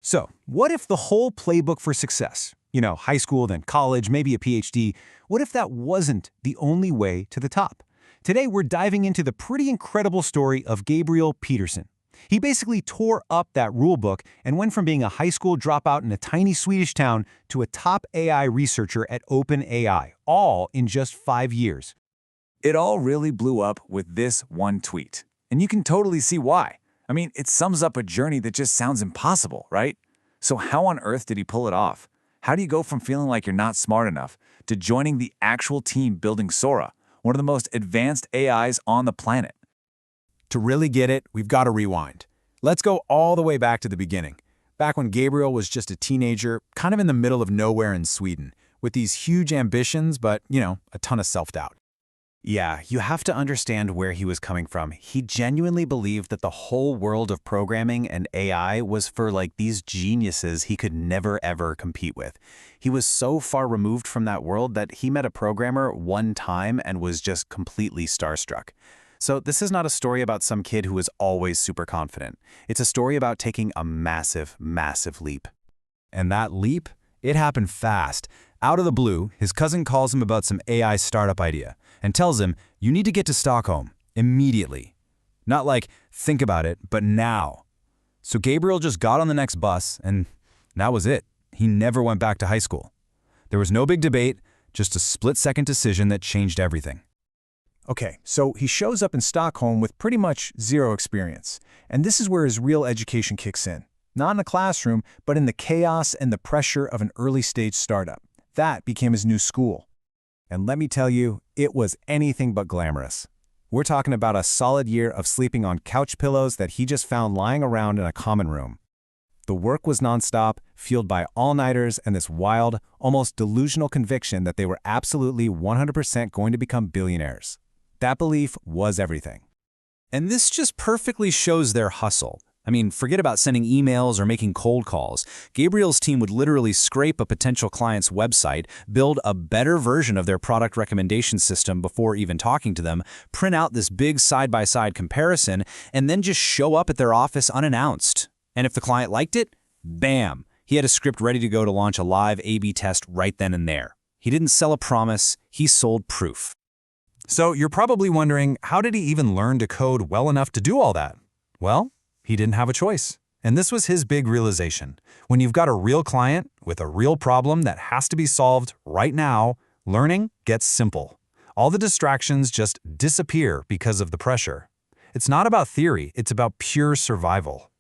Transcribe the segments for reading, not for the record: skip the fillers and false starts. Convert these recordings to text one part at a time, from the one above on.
So, what if the whole playbook for success, high school, then college, maybe a PhD, what if that wasn't the only way to the top? Today, we're diving into the pretty incredible story of Gabriel Peterson. He basically tore up that rule book and went from being a high school dropout in a tiny Swedish town to a top AI researcher at OpenAI, all in just 5 years. It all really blew up with this one tweet. And you can totally see why. I mean, it sums up a journey that just sounds impossible, right? So how on earth did he pull it off? How do you go from feeling like you're not smart enough to joining the actual team building Sora, one of the most advanced AIs on the planet? To really get it, we've got to rewind. Let's go all the way back to the beginning, back when Gabriel was just a teenager, kind of in the middle of nowhere in Sweden, with these huge ambitions, but, a ton of self-doubt. Yeah, you have to understand where he was coming from. He genuinely believed that the whole world of programming and AI was for these geniuses he could never ever compete with. He was so far removed from that world that he met a programmer one time and was just completely starstruck. So this is not a story about some kid who was always super confident. It's a story about taking a massive, massive leap. And that leap, it happened fast. Out of the blue, his cousin calls him about some AI startup idea and tells him, you need to get to Stockholm immediately. Not think about it, but now. So Gabriel just got on the next bus, and that was it. He never went back to high school. There was no big debate, just a split-second decision that changed everything. Okay, so he shows up in Stockholm with pretty much zero experience. And this is where his real education kicks in. Not in a classroom, but in the chaos and the pressure of an early-stage startup. That became his new school. And let me tell you, it was anything but glamorous. We're talking about a solid year of sleeping on couch pillows that he just found lying around in a common room. The work was nonstop, fueled by all-nighters and this wild, almost delusional conviction that they were absolutely 100% going to become billionaires. That belief was everything. And this just perfectly shows their hustle. I mean, forget about sending emails or making cold calls. Gabriel's team would literally scrape a potential client's website, build a better version of their product recommendation system before even talking to them, print out this big side-by-side comparison, and then just show up at their office unannounced. And if the client liked it, bam, he had a script ready to go to launch a live A/B test right then and there. He didn't sell a promise, he sold proof. So you're probably wondering, how did he even learn to code well enough to do all that? Well, he didn't have a choice. And this was his big realization. When you've got a real client with a real problem that has to be solved right now, learning gets simple. All the distractions just disappear because of the pressure. It's not about theory, it's about pure survival.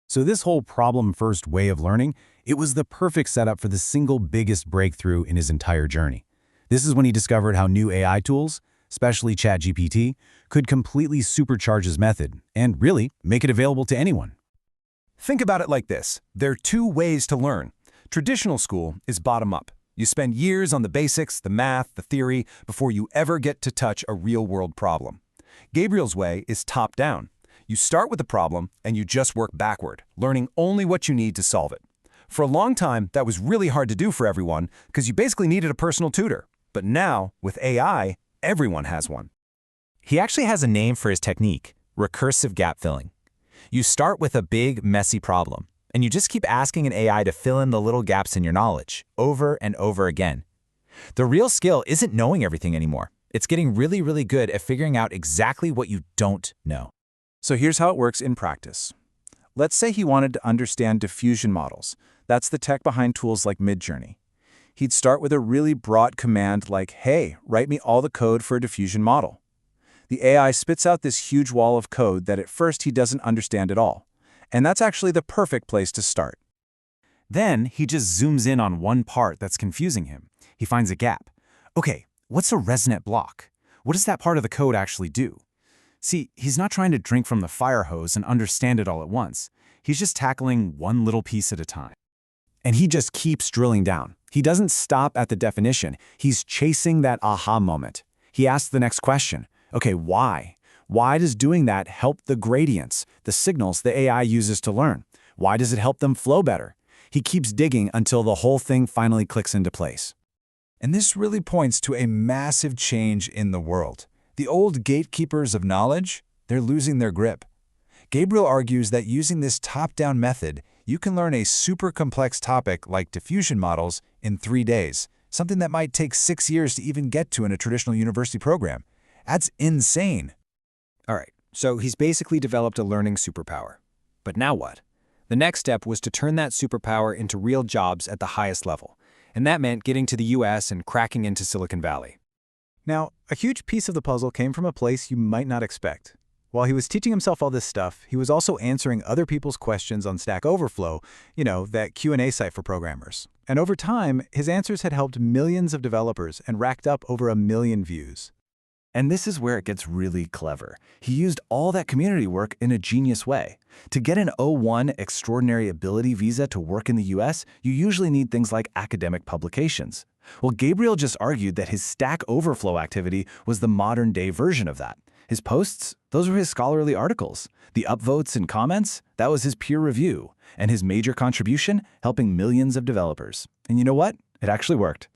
So this whole problem-first way of learning, it was the perfect setup for the single biggest breakthrough in his entire journey. This is when he discovered how new AI tools, especially ChatGPT, could completely supercharge his method and really make it available to anyone. Think about it like this. There are two ways to learn. Traditional school is bottom-up. You spend years on the basics, the math, the theory, before you ever get to touch a real-world problem. Gabriel's way is top-down. You start with the problem and you just work backward, learning only what you need to solve it. For a long time, that was really hard to do for everyone because you basically needed a personal tutor. But now, with AI, everyone has one. He actually has a name for his technique, recursive gap filling. You start with a big, messy problem, and you just keep asking an AI to fill in the little gaps in your knowledge, over and over again. The real skill isn't knowing everything anymore. It's getting really, really good at figuring out exactly what you don't know. So here's how it works in practice. Let's say he wanted to understand diffusion models. That's the tech behind tools like Midjourney. He'd start with a really broad command like, hey, write me all the code for a diffusion model. The AI spits out this huge wall of code that at first he doesn't understand at all. And that's actually the perfect place to start. Then he just zooms in on one part that's confusing him. He finds a gap. Okay, what's a resonant block? What does that part of the code actually do? See, he's not trying to drink from the fire hose and understand it all at once. He's just tackling one little piece at a time. And he just keeps drilling down. He doesn't stop at the definition. He's chasing that aha moment. He asks the next question. Okay, why? Why does doing that help the gradients, the signals the AI uses to learn? Why does it help them flow better? He keeps digging until the whole thing finally clicks into place. And this really points to a massive change in the world. The old gatekeepers of knowledge, they're losing their grip. Gabriel argues that using this top-down method, you can learn a super complex topic like diffusion models in 3 days, something that might take 6 years to even get to in a traditional university program. That's insane. All right, so he's basically developed a learning superpower. But now what? The next step was to turn that superpower into real jobs at the highest level. And that meant getting to the US and cracking into Silicon Valley. Now, a huge piece of the puzzle came from a place you might not expect. While he was teaching himself all this stuff, he was also answering other people's questions on Stack Overflow, that Q&A site for programmers. And over time, his answers had helped millions of developers and racked up over 1 million views. And this is where it gets really clever. He used all that community work in a genius way. To get an O1 Extraordinary Ability Visa to work in the US, you usually need things like academic publications. Well, Gabriel just argued that his Stack Overflow activity was the modern-day version of that. His posts, those were his scholarly articles. The upvotes and comments, that was his peer review. And his major contribution, helping millions of developers. And you know what? It actually worked.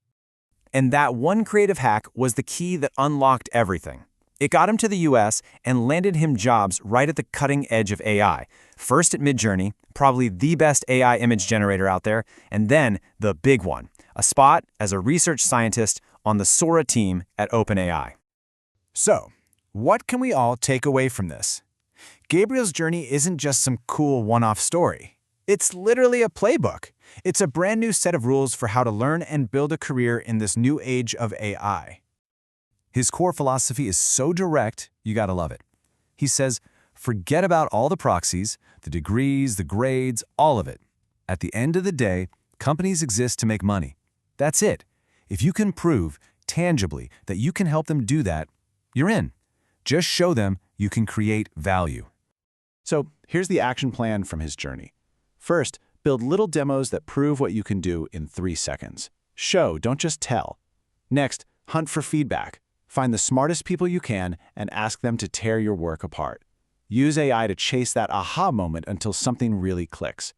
And that one creative hack was the key that unlocked everything. It got him to the US and landed him jobs right at the cutting edge of AI. First at Midjourney, probably the best AI image generator out there, and then the big one, a spot as a research scientist on the Sora team at OpenAI. So, what can we all take away from this? Gabriel's journey isn't just some cool one-off story. It's literally a playbook. It's a brand new set of rules for how to learn and build a career in this new age of AI. His core philosophy is so direct, you gotta love it. He says, forget about all the proxies, the degrees, the grades, all of it. At the end of the day, companies exist to make money. That's it. If you can prove, tangibly, that you can help them do that, you're in. Just show them you can create value. So here's the action plan from his journey. First, build little demos that prove what you can do in 3 seconds. Show, don't just tell. Next, hunt for feedback. Find the smartest people you can and ask them to tear your work apart. Use AI to chase that aha moment until something really clicks.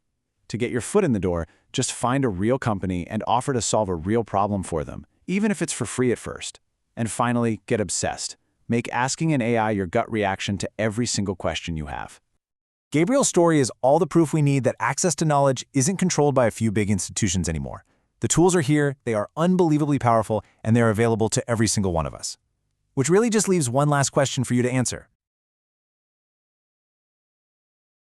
To get your foot in the door, just find a real company and offer to solve a real problem for them, even if it's for free at first. And finally, get obsessed. Make asking an AI your gut reaction to every single question you have. Gabriel's story is all the proof we need that access to knowledge isn't controlled by a few big institutions anymore. The tools are here, they are unbelievably powerful, and they're available to every single one of us. Which really just leaves one last question for you to answer.